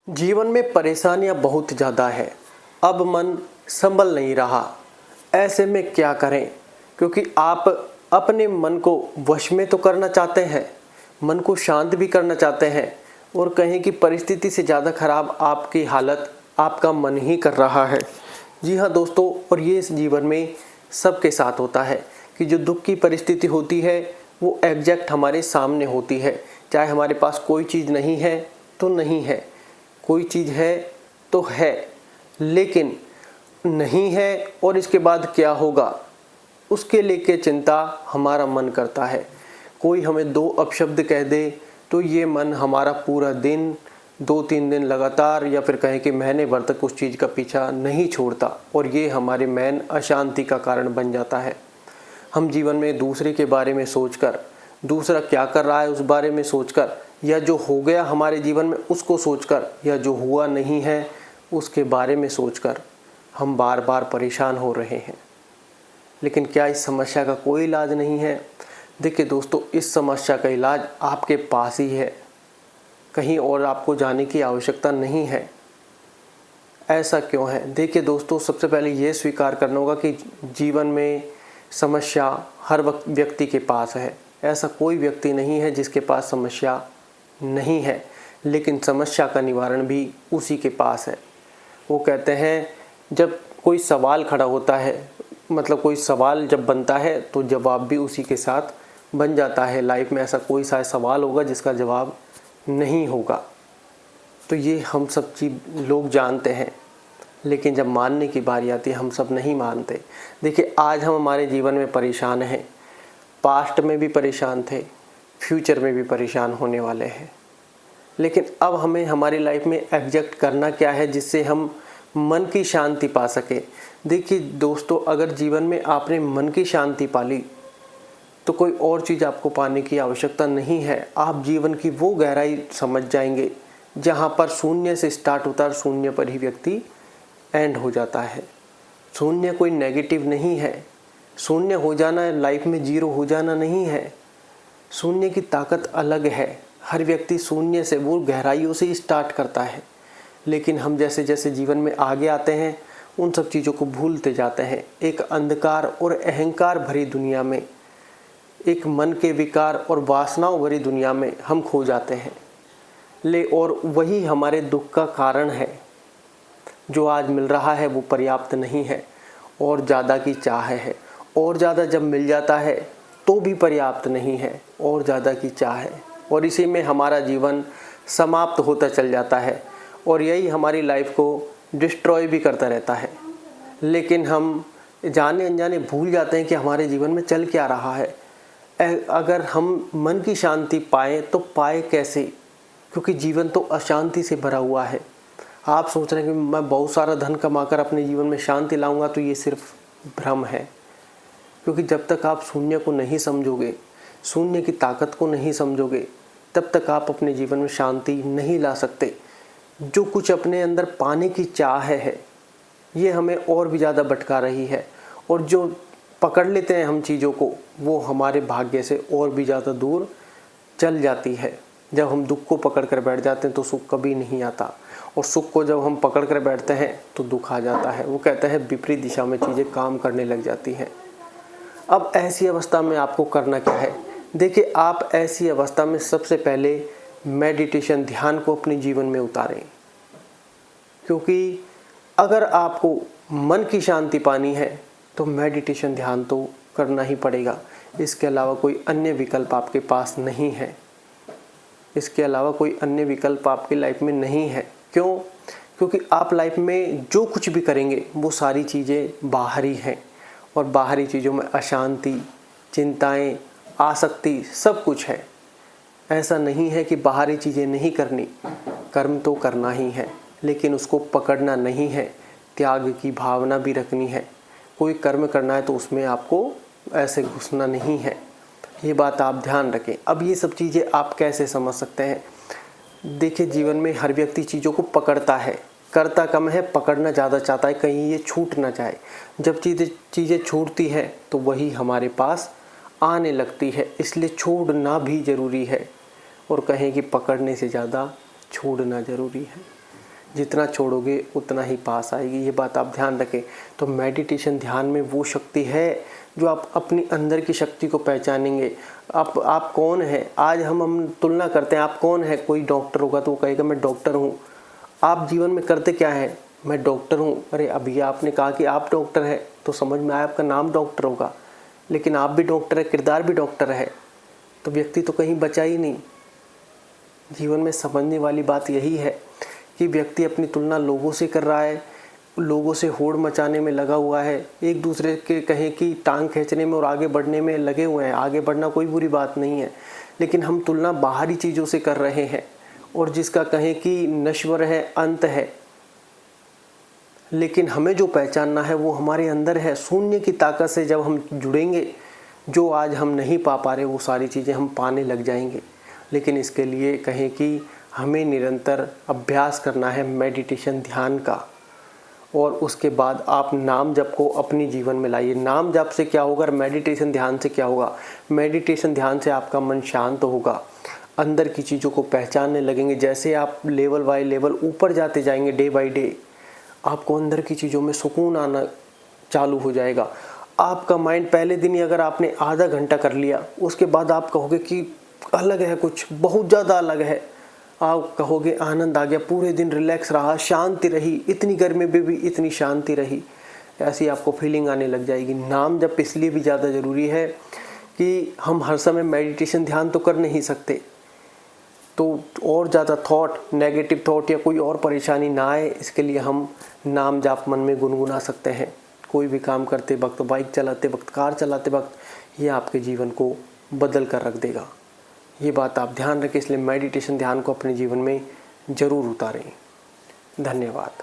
जीवन में परेशानियां बहुत ज़्यादा है। अब मन संभल नहीं रहा। ऐसे में क्या करें? क्योंकि आप अपने मन को वश में तो करना चाहते हैं, मन को शांत भी करना चाहते हैं, और कहें कि परिस्थिति से ज़्यादा खराब आपकी हालत आपका मन ही कर रहा है। जी हाँ दोस्तों, और ये इस जीवन में सबके साथ होता है कि जो दुख की परिस्थिति होती है वो एग्जैक्ट हमारे सामने होती है। चाहे हमारे पास कोई चीज़ नहीं है तो नहीं है, कोई चीज़ है तो है, लेकिन नहीं है और इसके बाद क्या होगा उसके लेके चिंता हमारा मन करता है। कोई हमें दो अपशब्द कह दे तो ये मन हमारा पूरा दिन, 2-3 दिन लगातार, या फिर कहें कि महीने भर तक उस चीज़ का पीछा नहीं छोड़ता, और ये हमारे मैन अशांति का कारण बन जाता है। हम जीवन में दूसरे के बारे में सोचकर, दूसरा क्या कर रहा है उस बारे में सोचकर, या जो हो गया हमारे जीवन में उसको सोचकर, या जो हुआ नहीं है उसके बारे में सोचकर हम बार बार परेशान हो रहे हैं। लेकिन क्या इस समस्या का कोई इलाज नहीं है? देखिए दोस्तों, इस समस्या का इलाज आपके पास ही है, कहीं और आपको जाने की आवश्यकता नहीं है। ऐसा क्यों है? देखिए दोस्तों, सबसे पहले ये स्वीकार करना होगा कि जीवन में समस्या हर वक्त व्यक्ति के पास है। ऐसा कोई व्यक्ति नहीं है जिसके पास समस्या नहीं है, लेकिन समस्या का निवारण भी उसी के पास है। वो कहते हैं, जब कोई सवाल खड़ा होता है, मतलब कोई सवाल जब बनता है तो जवाब भी उसी के साथ बन जाता है। लाइफ में ऐसा कोई सा सवाल होगा जिसका जवाब नहीं होगा। तो ये हम सब चीज़ लोग जानते हैं, लेकिन जब मानने की बारी आती है हम सब नहीं मानते। देखिए, आज हम हमारे जीवन में परेशान हैं, पास्ट में भी परेशान थे, फ्यूचर में भी परेशान होने वाले हैं। लेकिन अब हमें हमारी लाइफ में एग्जैक्ट करना क्या है जिससे हम मन की शांति पा सके। देखिए दोस्तों, अगर जीवन में आपने मन की शांति पाली तो कोई और चीज़ आपको पाने की आवश्यकता नहीं है। आप जीवन की वो गहराई समझ जाएंगे जहाँ पर शून्य से स्टार्ट होता है और शून्य पर ही व्यक्ति एंड हो जाता है। शून्य कोई नेगेटिव नहीं है। शून्य हो जाना लाइफ में जीरो हो जाना नहीं है। शून्य की ताकत अलग है। हर व्यक्ति शून्य से, वो गहराइयों से स्टार्ट करता है, लेकिन हम जैसे जैसे जीवन में आगे आते हैं उन सब चीज़ों को भूलते जाते हैं। एक अंधकार और अहंकार भरी दुनिया में, एक मन के विकार और वासनाओं भरी दुनिया में हम खो जाते हैं। और वही हमारे दुख का कारण है। जो आज मिल रहा है वो पर्याप्त नहीं है, और ज़्यादा की चाह है, और ज़्यादा जब मिल जाता है तो भी पर्याप्त नहीं है, और ज़्यादा की चाह है, और इसी में हमारा जीवन समाप्त होता चल जाता है, और यही हमारी लाइफ को डिस्ट्रॉय भी करता रहता है। लेकिन हम जाने अनजाने भूल जाते हैं कि हमारे जीवन में चल क्या रहा है। अगर हम मन की शांति पाएँ तो पाए कैसे? क्योंकि जीवन तो अशांति से भरा हुआ है। आप सोच रहे हैं कि मैं बहुत सारा धन कमाकर अपने जीवन में शांति लाऊंगा, तो ये सिर्फ भ्रम है। क्योंकि जब तक आप शून्य को नहीं समझोगे, शून्य की ताकत को नहीं समझोगे, तब तक आप अपने जीवन में शांति नहीं ला सकते। जो कुछ अपने अंदर पाने की चाह है ये हमें और भी ज़्यादा भटका रही है, और जो पकड़ लेते हैं हम चीज़ों को, वो हमारे भाग्य से और भी ज़्यादा दूर चल जाती है। जब हम दुख को पकड़ कर बैठ जाते हैं तो सुख कभी नहीं आता, और सुख को जब हम पकड़ कर बैठते हैं तो दुख आ जाता है। वो कहते हैं विपरीत दिशा में चीज़ें काम करने लग जाती हैं। अब ऐसी अवस्था में आपको करना क्या है? देखिए, आप ऐसी अवस्था में सबसे पहले मेडिटेशन, ध्यान को अपने जीवन में उतारें। क्योंकि अगर आपको मन की शांति पानी है तो मेडिटेशन, ध्यान तो करना ही पड़ेगा। इसके अलावा कोई अन्य विकल्प आपके पास नहीं है। इसके अलावा कोई अन्य विकल्प आपकी लाइफ में नहीं है। क्यों? क्योंकि आप लाइफ में जो कुछ भी करेंगे वो सारी चीज़ें बाहरी हैं, और बाहरी चीज़ों में अशांति, चिंताएं, आसक्ति सब कुछ है। ऐसा नहीं है कि बाहरी चीज़ें नहीं करनी, कर्म तो करना ही है, लेकिन उसको पकड़ना नहीं है। त्याग की भावना भी रखनी है। कोई कर्म करना है तो उसमें आपको ऐसे घुसना नहीं है। ये बात आप ध्यान रखें। अब ये सब चीज़ें आप कैसे समझ सकते हैं? देखिए, जीवन में हर व्यक्ति चीज़ों को पकड़ता है, करता कम है, पकड़ना ज़्यादा चाहता है, कहीं ये छूट ना जाए। जब चीज़ें छूटती है तो वही हमारे पास आने लगती है। इसलिए छोड़ना भी ज़रूरी है, और कहें कि पकड़ने से ज़्यादा छोड़ना ज़रूरी है। जितना छोड़ोगे उतना ही पास आएगी, ये बात आप ध्यान रखें। तो मेडिटेशन ध्यान में वो शक्ति है जो आप अपनी अंदर की शक्ति को पहचानेंगे। आप कौन हैं, आज हम तुलना करते हैं आप कौन है। कोई डॉक्टर होगा तो वो कहेगा मैं डॉक्टर हूँ। आप जीवन में करते क्या है, मैं डॉक्टर हूँ। अरे अभी आपने कहा कि आप डॉक्टर है तो समझ में आया आपका नाम डॉक्टर होगा, लेकिन आप भी डॉक्टर है, किरदार भी डॉक्टर है, तो व्यक्ति तो कहीं बचा ही नहीं। जीवन में समझने वाली बात यही है कि व्यक्ति अपनी तुलना लोगों से कर रहा है, लोगों से होड़ मचाने में लगा हुआ है, एक दूसरे के कहें कि टांग खींचने में और आगे बढ़ने में लगे हुए हैं। आगे बढ़ना कोई बुरी बात नहीं है, लेकिन हम तुलना बाहरी चीज़ों से कर रहे हैं और जिसका कहें कि नश्वर है, अंत है। लेकिन हमें जो पहचानना है वो हमारे अंदर है। शून्य की ताकत से जब हम जुड़ेंगे, जो आज हम नहीं पा रहे वो सारी चीज़ें हम पाने लग जाएंगे। लेकिन इसके लिए कहें कि हमें निरंतर अभ्यास करना है मेडिटेशन ध्यान का, और उसके बाद आप नाम जप को अपने जीवन में लाइए। नाम जप से क्या होगा, मेडिटेशन ध्यान से क्या होगा, मेडिटेशन ध्यान से आपका मन शांत होगा, अंदर की चीज़ों को पहचानने लगेंगे। जैसे आप लेवल बाय लेवल ऊपर जाते जाएंगे, डे बाय डे आपको अंदर की चीज़ों में सुकून आना चालू हो जाएगा। आपका माइंड पहले दिन ही अगर आपने आधा घंटा कर लिया, उसके बाद आप कहोगे कि अलग है, कुछ बहुत ज़्यादा अलग है। आप कहोगे आनंद आ गया, पूरे दिन रिलैक्स रहा, शांति रही, इतनी गर्मी में भी इतनी शांति रही, ऐसी आपको फीलिंग आने लग जाएगी। नाम जप इसलिए भी ज़्यादा ज़रूरी है कि हम हर समय मेडिटेशन ध्यान तो कर नहीं सकते, तो और ज़्यादा थॉट, नेगेटिव थॉट या कोई और परेशानी ना आए, इसके लिए हम नाम जाप मन में गुनगुना सकते हैं। कोई भी काम करते वक्त, बाइक चलाते वक्त, कार चलाते वक्त, ये आपके जीवन को बदल कर रख देगा। ये बात आप ध्यान रखें, इसलिए मेडिटेशन ध्यान को अपने जीवन में ज़रूर उतारें। धन्यवाद।